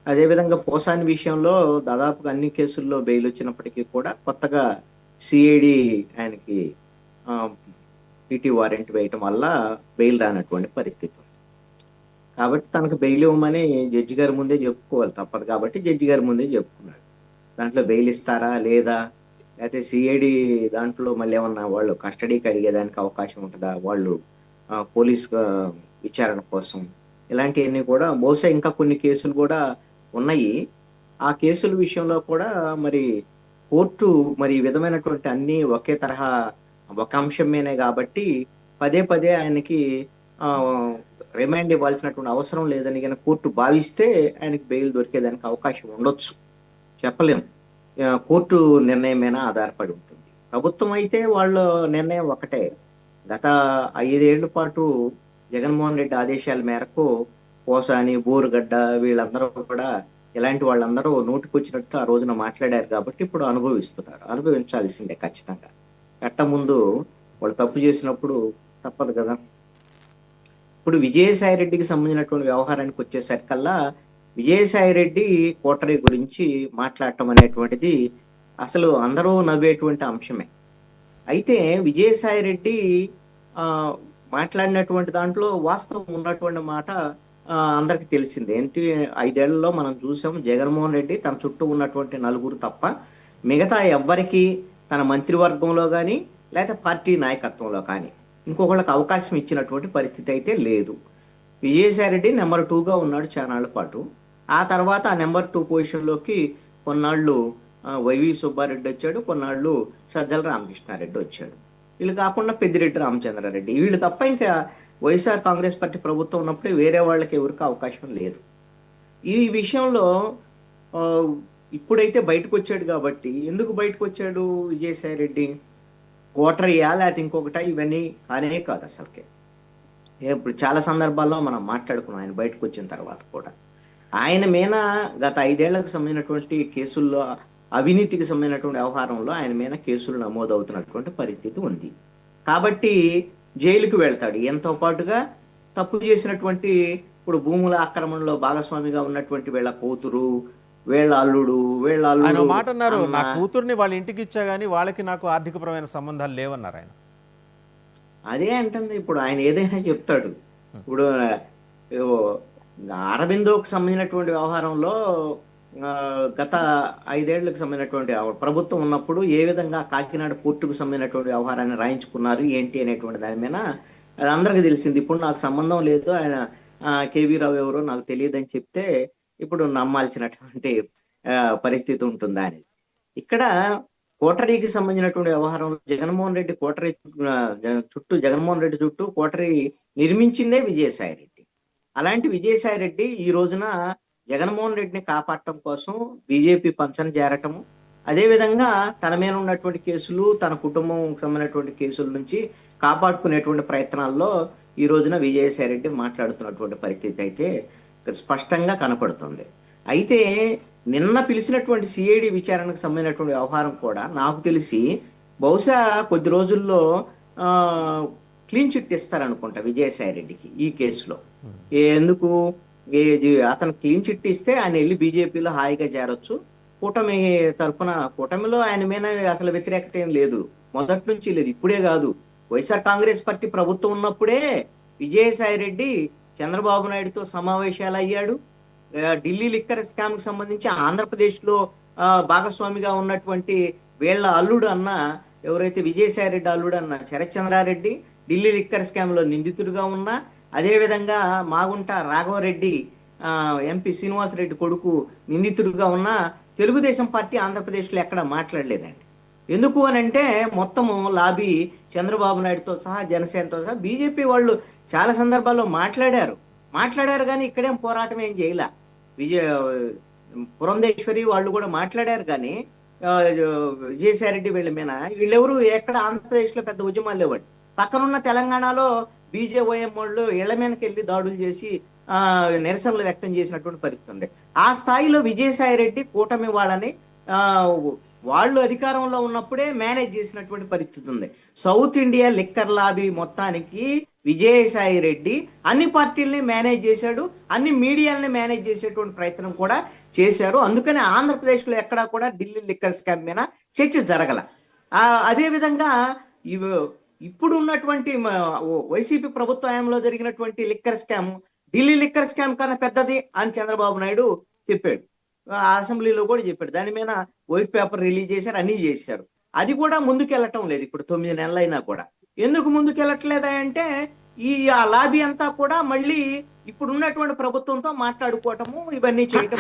అదేవిధంగా పోసాని విషయంలో దాదాపుగా అన్ని కేసుల్లో బెయిల్ వచ్చినప్పటికీ కూడా కొత్తగా సిఐడి ఆయనకి పీటీ వారెంట్ వేయటం వల్ల బెయిల్ రానటువంటి పరిస్థితి ఉంది. కాబట్టి తనకు బెయిల్ ఇవ్వమని జడ్జి గారి ముందే చెప్పుకోవాలి, తప్పదు కాబట్టి జడ్జి గారి ముందే చెప్పుకున్నాడు. దాంట్లో బెయిల్ ఇస్తారా లేదా, లేకపోతే సిఐడి దాంట్లో మళ్ళీ ఏమన్నా వాళ్ళు కస్టడీకి అడిగేదానికి అవకాశం ఉంటుందా, వాళ్ళు పోలీస్ విచారణ కోసం, ఇలాంటివన్నీ కూడా బహుశా ఇంకా కొన్ని కేసులు కూడా ఉన్నాయి. ఆ కేసుల విషయంలో కూడా మరి కోర్టు మరి ఈ విధమైనటువంటి అన్ని ఒకే తరహా ఒక అంశం మీదే కాబట్టి పదే పదే ఆయనకి ఆ, రిమాండ్ ఇవ్వాల్సినటువంటి అవసరం లేదని కనుక కోర్టు భావిస్తే ఆయనకి బెయిల్ దొరికేదానికి అవకాశం ఉండొచ్చు, చెప్పలేం. కోర్టు నిర్ణయం మీద ఆధారపడి ఉంటుంది. ప్రభుత్వం అయితే వాళ్ళ నిర్ణయం ఒకటే. గత 5 ఏళ్ల పాటు జగన్మోహన్ రెడ్డి ఆదేశాల మేరకు పోసాని, బోరుగడ్డ వీళ్ళందరూ కూడా, ఇలాంటి వాళ్ళందరూ నోటికొచ్చినట్టు ఆ రోజున మాట్లాడారు కాబట్టి ఇప్పుడు అనుభవిస్తున్నారు. అనుభవించాల్సిందే ఖచ్చితంగా. చట్టం ముందు వాళ్ళు తప్పు చేసినప్పుడు తప్పదు కదా. ఇప్పుడు విజయసాయి రెడ్డికి సంబంధించినటువంటి వ్యవహారానికి వచ్చేసరికల్లా, విజయసాయి రెడ్డి కోటరీ గురించి మాట్లాడటం అనేటువంటిది అసలు అందరూ నవ్వేటువంటి అంశమే. అయితే విజయసాయి రెడ్డి ఆ, మాట్లాడినటువంటి దాంట్లో వాస్తవం ఉన్నటువంటి మాట అందరికి తెలిసింది ఏంటి. 5 ఏళ్లలో మనం చూసాం, జగన్మోహన్ రెడ్డి తన చుట్టూ ఉన్నటువంటి నలుగురు తప్ప మిగతా ఎవ్వరికి తన మంత్రివర్గంలో కానీ లేకపోతే పార్టీ నాయకత్వంలో కానీ ఇంకొకళ్ళకి అవకాశం ఇచ్చినటువంటి పరిస్థితి అయితే లేదు. విజయసాయి రెడ్డి నెంబర్ 2గా ఉన్నాడు చానాళ్ళ పాటు. ఆ తర్వాత ఆ నెంబర్ 2 పొజిషన్లోకి కొన్నాళ్ళు వైవి సుబ్బారెడ్డి వచ్చాడు, కొన్నాళ్ళు సజ్జల రామకృష్ణారెడ్డి వచ్చాడు. వీళ్ళు కాకుండా పెద్దిరెడ్డి రామచంద్రారెడ్డి, వీళ్ళు తప్ప ఇంకా వైఎస్ఆర్ కాంగ్రెస్ పార్టీ ప్రభుత్వం ఉన్నప్పుడే వేరే వాళ్ళకి ఎవరికి అవకాశం లేదు. ఈ విషయంలో ఆ, ఇప్పుడైతే బయటకు వచ్చాడు కాబట్టి, ఎందుకు బయటకు వచ్చాడు విజయసాయి రెడ్డి? కోటరియా లేకపోతే ఇంకొకట, ఇవన్నీ కానే కాదు అసలుకే. ఇప్పుడు చాలా సందర్భాల్లో మనం మాట్లాడుకున్నాం ఆయన బయటకు వచ్చిన తర్వాత కూడా. ఆయన మీద గత 5 ఏళ్లకు సంబంధించినటువంటి కేసుల్లో, అవినీతికి సంబంధించినటువంటి వ్యవహారంలో ఆయన మీద కేసులు నమోదవుతున్నటువంటి పరిస్థితి ఉంది. కాబట్టి జైలుకు వెళ్తాడు. ఎంతో పాటుగా తప్పు చేసినటువంటి, ఇప్పుడు భూముల ఆక్రమణలో భాగస్వామిగా ఉన్నటువంటి వీళ్ళ కూతురు, వీళ్ళ అల్లుడు, వీళ్ళ ఆయన ఓ అల్లుడు మాట అన్నారు, అన్న, నా కూతుర్ని వాళ్ళ ఇంటికి ఇచ్చా కానీ వాళ్ళకి నాకు ఆర్థికపరమైన సంబంధాలు లేవన్నారు ఆయన. అదే అంటుంది. ఇప్పుడు ఆయన ఏదైనా చెప్తాడు. ఇప్పుడు ఏవో అరబిందోకు సంబంధించినటువంటి వ్యవహారంలో ఆ, గత 5 ఏళ్లకు సంబంధించినటువంటి ప్రభుత్వం ఉన్నప్పుడు ఏ విధంగా కాకినాడ పోర్టుకు సంబంధించినటువంటి వ్యవహారాన్ని రాయించుకున్నారు ఏంటి అనేటువంటి దాని మీద అది అందరికీ తెలిసింది. ఇప్పుడు నాకు సంబంధం లేదు, ఆయన కేవీ రావు ఎవరో నాకు తెలియదని చెప్తే ఇప్పుడు నమ్మాల్సినటువంటి ఆ, పరిస్థితి ఉంటుందా అని. ఇక్కడ కోటరీకి సంబంధించినటువంటి వ్యవహారంలో జగన్మోహన్ రెడ్డి కోటరీ జగన్మోహన్ రెడ్డి చుట్టూ కోటరీ నిర్మించిందే విజయసాయి రెడ్డి. అలాంటి విజయసాయి రెడ్డి ఈ రోజున జగన్మోహన్ రెడ్డిని కాపాడటం కోసం బీజేపీ పంచన చేరటము, అదేవిధంగా తన మీద ఉన్నటువంటి కేసులు, తన కుటుంబం సంబంధించినటువంటి కేసుల నుంచి కాపాడుకునేటువంటి ప్రయత్నాల్లో ఈ రోజున విజయసాయి రెడ్డి మాట్లాడుతున్నటువంటి పరిస్థితి అయితే స్పష్టంగా కనపడుతుంది. అయితే నిన్న పిలిచినటువంటి సిఐడి విచారణకు సంబంధించినటువంటి వ్యవహారం కూడా నాకు తెలిసి బహుశా కొద్ది రోజుల్లో ఆ, క్లీన్ చిట్ ఇస్తారనుకుంటా విజయసాయి రెడ్డికి ఈ కేసులో. ఎందుకు అతను క్లీన్ చిట్ ఇస్తే ఆయన వెళ్ళి బీజేపీలో హాయిగా చేరొచ్చు. కూటమి తరపున, కూటమిలో ఆయన మీద అసలు వ్యతిరేకత ఏం లేదు, మొదటి నుంచి లేదు, ఇప్పుడే కాదు. వైఎస్ఆర్ కాంగ్రెస్ పార్టీ ప్రభుత్వం ఉన్నప్పుడే విజయసాయి రెడ్డి చంద్రబాబు నాయుడుతో సమావేశాలు అయ్యాడు. ఢిల్లీ లిక్కర్ స్కామ్ కి సంబంధించి ఆంధ్రప్రదేశ్లో భాగస్వామిగా ఉన్నటువంటి వీళ్ళ అల్లుడు అన్న, ఎవరైతే విజయసాయి రెడ్డి అల్లుడు అన్న శరత్ చంద్రారెడ్డి ఢిల్లీ లిక్కర్ స్కామ్ లో నిందితుడిగా ఉన్నా, అదేవిధంగా మాగుంట రాఘవరెడ్డి ఎంపీ శ్రీనివాసరెడ్డి కొడుకు నిందితుడిగా ఉన్న తెలుగుదేశం పార్టీ ఆంధ్రప్రదేశ్లో ఎక్కడ మాట్లాడలేదండి. ఎందుకు అని అంటే మొత్తము లాబీ చంద్రబాబు నాయుడుతో సహా జనసేనతో సహా బీజేపీ వాళ్ళు చాలా సందర్భాల్లో మాట్లాడారు కానీ ఇక్కడేం పోరాటం ఏం చేయలే. విజయ పురంధేశ్వరి వాళ్ళు కూడా మాట్లాడారు కానీ విజయసాయి రెడ్డి వీళ్ళ మీద వీళ్ళెవరు ఎక్కడ ఆంధ్రప్రదేశ్లో పెద్ద ఉద్యమాలు లేవండి. పక్కనున్న తెలంగాణలో బీజేఓఎం వాళ్ళు ఇళ్ల మీదకి వెళ్ళి దాడులు చేసి నిరసనలు వ్యక్తం చేసినటువంటి పరిస్థితి ఉంది. ఆ స్థాయిలో విజయసాయి రెడ్డి కూటమి వాళ్ళని ఆ వాళ్ళు అధికారంలో ఉన్నప్పుడే మేనేజ్ చేసినటువంటి పరిస్థితి ఉంది. సౌత్ ఇండియా లిక్కర్ లాబీ మొత్తానికి విజయసాయి రెడ్డి అన్ని పార్టీల్ని మేనేజ్ చేశాడు, అన్ని మీడియాలని మేనేజ్ చేసేటువంటి ప్రయత్నం కూడా చేశారు. అందుకని ఆంధ్రప్రదేశ్లో ఎక్కడా కూడా ఢిల్లీ లిక్కర్ స్కామ్ మీద చర్చ జరగల. అదేవిధంగా ఇవి ఇప్పుడు ఉన్నటువంటి వైసీపీ ప్రభుత్వ హయాంలో జరిగినటువంటి liquor scam Delhi liquor scam కన్నా పెద్దది అని చంద్రబాబు నాయుడు చెప్పాడు, అసెంబ్లీలో కూడా చెప్పాడు. దాని మీద వైట్ పేపర్ రిలీజ్ చేశారు, అన్నీ చేశారు. అది కూడా ముందుకెళ్ళటం లేదు. ఇప్పుడు 9 నెలలైనా కూడా ఎందుకు ముందుకెళ్ళట్లేదా అంటే ఆ లాబీ అంతా కూడా మళ్ళీ ఇప్పుడు ఉన్నటువంటి ప్రభుత్వంతో మాట్లాడుకోవటము ఇవన్నీ చేయటం.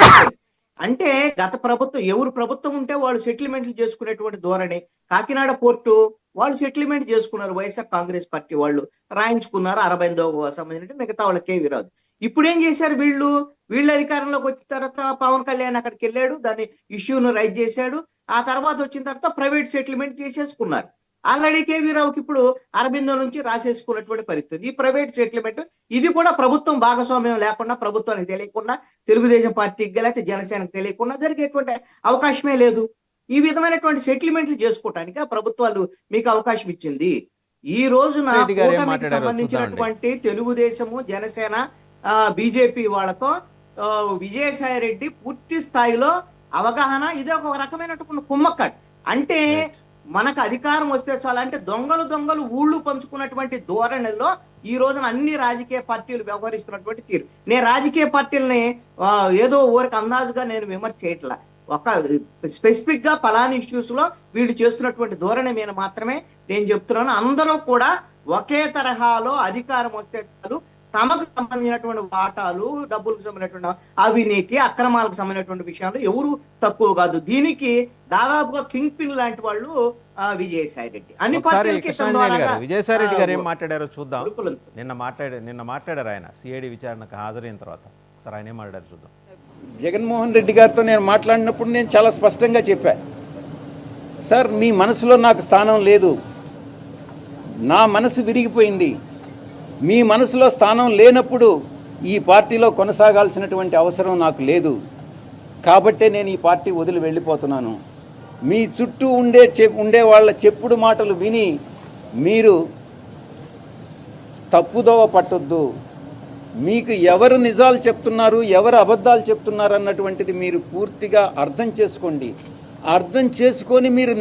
అంటే గత ప్రభుత్వం ఎవరు ప్రభుత్వం ఉంటే వాళ్ళు సెటిల్మెంట్లు చేసుకునేటువంటి ధోరణి. కాకినాడ పోర్టు వాళ్ళు సెటిల్మెంట్ చేసుకున్నారు, వైఎస్ఆర్ కాంగ్రెస్ పార్టీ వాళ్ళు రాయించుకున్నారు 68వ సంబంధించి, మిగతా వాళ్ళకే రాదు. ఇప్పుడు ఏం చేశారు వీళ్ళు అధికారంలోకి వచ్చిన తర్వాత పవన్ కళ్యాణ్ అక్కడికి వెళ్ళాడు, దాని ఇష్యూను రైజ్ చేశాడు. ఆ తర్వాత వచ్చిన తర్వాత ప్రైవేట్ సెటిల్మెంట్ చేసేసుకున్నారు. ఆల్రెడీ కేవీ రావుకి ఇప్పుడు అరబిందో నుంచి రాసేసుకున్నటువంటి పరిస్థితి. ఈ ప్రైవేట్ సెటిల్మెంట్ ఇది కూడా ప్రభుత్వం భాగస్వామ్యం లేకుండా, ప్రభుత్వానికి తెలియకుండా, తెలుగుదేశం పార్టీకి లేకపోతే జనసేనకు తెలియకుండా జరిగేటువంటి అవకాశమే లేదు. ఈ విధమైనటువంటి సెటిల్మెంట్లు చేసుకోవటానికి ఆ ప్రభుత్వాలు మీకు అవకాశం ఇచ్చింది. ఈ రోజున కూటమికి సంబంధించినటువంటి తెలుగుదేశము, జనసేన, బీజేపీ వాళ్ళతో విజయసాయి రెడ్డి పూర్తి స్థాయిలో అవగాహన, ఇది ఒక రకమైనటువంటి కుమ్మక్కట్. అంటే మనకు అధికారం వస్తే చాలా, అంటే దొంగలు ఊళ్ళు పంచుకున్నటువంటి ధోరణిలో ఈ రోజున అన్ని రాజకీయ పార్టీలు వ్యవహరిస్తున్నటువంటి తీరు. నేను రాజకీయ పార్టీలని ఏదో ఊరికి అందాజుగా నేను విమర్శ చేయట్లా. ఒక స్పెసిఫిక్ గా పలానా ఇష్యూస్ లో వీళ్ళు చేస్తున్నటువంటి ధోరణి మీద మాత్రమే నేను చెప్తున్నాను. అందరూ కూడా ఒకే తరహాలో అధికారం వస్తే చాలు, తమకు సంబంధించినటువంటి వాటాలు, డబ్బులకు సంబంధించినటువంటి అవినీతి, అక్రమాలకు సంబంధించినటువంటి విషయాలు ఎవరు తక్కువ కాదు. దీనికి దాదాపుగా కింగ్ పిన్ లాంటి వాళ్ళు విజయసాయి రెడ్డి. అన్ని పార్టీలకి విజయసాయి రెడ్డి గారు ఏం మాట్లాడారో చూద్దాం. నిన్న మాట్లాడారు ఆయన సిఐడి విచారణకు హాజరైన తర్వాత. ఒకసారి ఆయన ఏం మాట్లాడారు చూద్దాం. జగన్మోహన్ రెడ్డి గారితో నేను మాట్లాడినప్పుడు నేను చాలా స్పష్టంగా చెప్పా, సార్ మీ మనసులో నాకు స్థానం లేదు, నా మనసు విరిగిపోయింది. మీ మనసులో స్థానం లేనప్పుడు ఈ పార్టీలో కొనసాగాల్సినటువంటి అవసరం నాకు లేదు, కాబట్టే నేను ఈ పార్టీ వదిలి వెళ్ళిపోతున్నాను. మీ చుట్టూ ఉండే వాళ్ళ చెప్పుడు మాటలు విని మీరు తప్పుదోవ పట్టొద్దు. మీకు ఎవరు నిజాలు చెప్తున్నారు, ఎవరు అబద్ధాలు చెప్తున్నారు అన్నటువంటిది మీరు పూర్తిగా అర్థం చేసుకోండి. అర్థం చేసుకొని మీరు